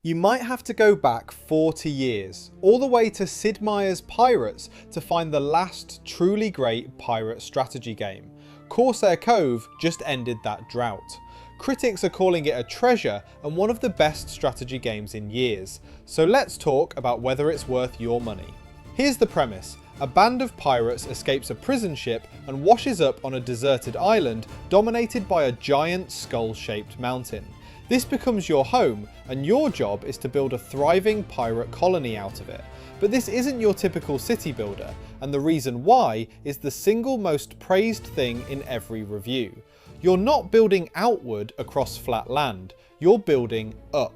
You might have to go back 40 years, all the way to Sid Meier's Pirates, to find the last truly great pirate strategy game. Corsair Cove just ended that drought. Critics are calling it a treasure and one of the best strategy games in years. So let's talk about whether it's worth your money. Here's the premise. A band of pirates escapes a prison ship and washes up on a deserted island dominated by a giant skull-shaped mountain. This becomes your home, and your job is to build a thriving pirate colony out of it. But this isn't your typical city builder, and the reason why is the single most praised thing in every review. You're not building outward across flat land, you're building up.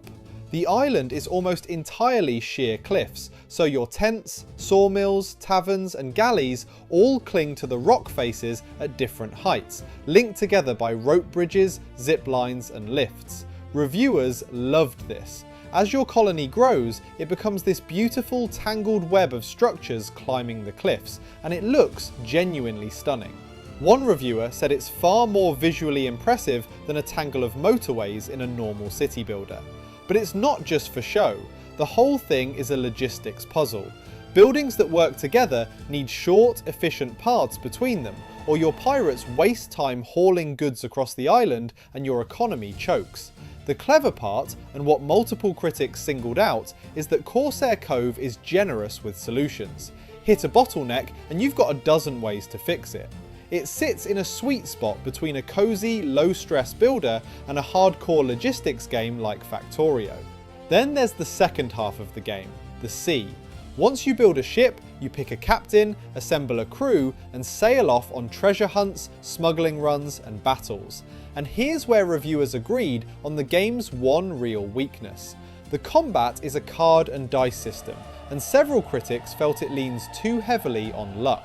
The island is almost entirely sheer cliffs, so your tents, sawmills, taverns and galleys all cling to the rock faces at different heights, linked together by rope bridges, zip lines and lifts. Reviewers loved this. As your colony grows, it becomes this beautiful tangled web of structures climbing the cliffs, and it looks genuinely stunning. One reviewer said it's far more visually impressive than a tangle of motorways in a normal city builder. But it's not just for show. The whole thing is a logistics puzzle. Buildings that work together need short, efficient paths between them, or your pirates waste time hauling goods across the island and your economy chokes. The clever part, and what multiple critics singled out, is that Corsair Cove is generous with solutions. Hit a bottleneck and you've got a dozen ways to fix it. It sits in a sweet spot between a cozy, low-stress builder and a hardcore logistics game like Factorio. Then there's the second half of the game, the sea. Once you build a ship, you pick a captain, assemble a crew, and sail off on treasure hunts, smuggling runs, and battles. And here's where reviewers agreed on the game's one real weakness. The combat is a card and dice system, and several critics felt it leans too heavily on luck.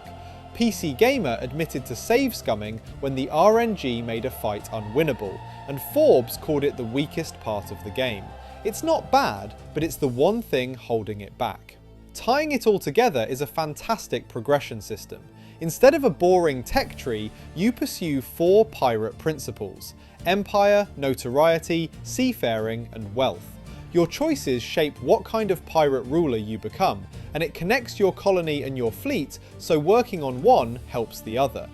PC Gamer admitted to save scumming when the RNG made a fight unwinnable, and Forbes called it the weakest part of the game. It's not bad, but it's the one thing holding it back. Tying it all together is a fantastic progression system. Instead of a boring tech tree, you pursue 4 pirate principles: empire, notoriety, seafaring, and wealth. Your choices shape what kind of pirate ruler you become, and it connects your colony and your fleet, so working on one helps the other.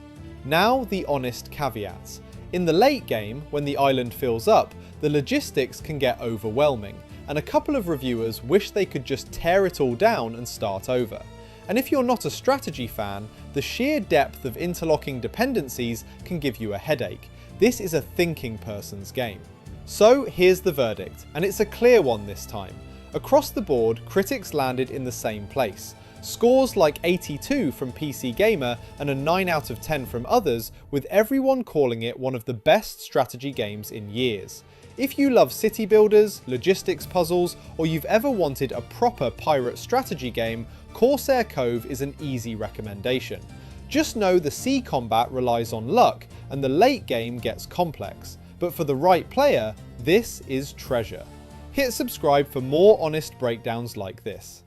Now the honest caveats. In the late game, when the island fills up, the logistics can get overwhelming, and a couple of reviewers wish they could just tear it all down and start over. And if you're not a strategy fan, the sheer depth of interlocking dependencies can give you a headache. This is a thinking person's game. So here's the verdict, and it's a clear one this time. Across the board, critics landed in the same place. Scores like 82 from PC Gamer and a 9 out of 10 from others, with everyone calling it one of the best strategy games in years. If you love city builders, logistics puzzles, or you've ever wanted a proper pirate strategy game, Corsair Cove is an easy recommendation. Just know the sea combat relies on luck, and the late game gets complex. But for the right player, this is treasure. Hit subscribe for more honest breakdowns like this.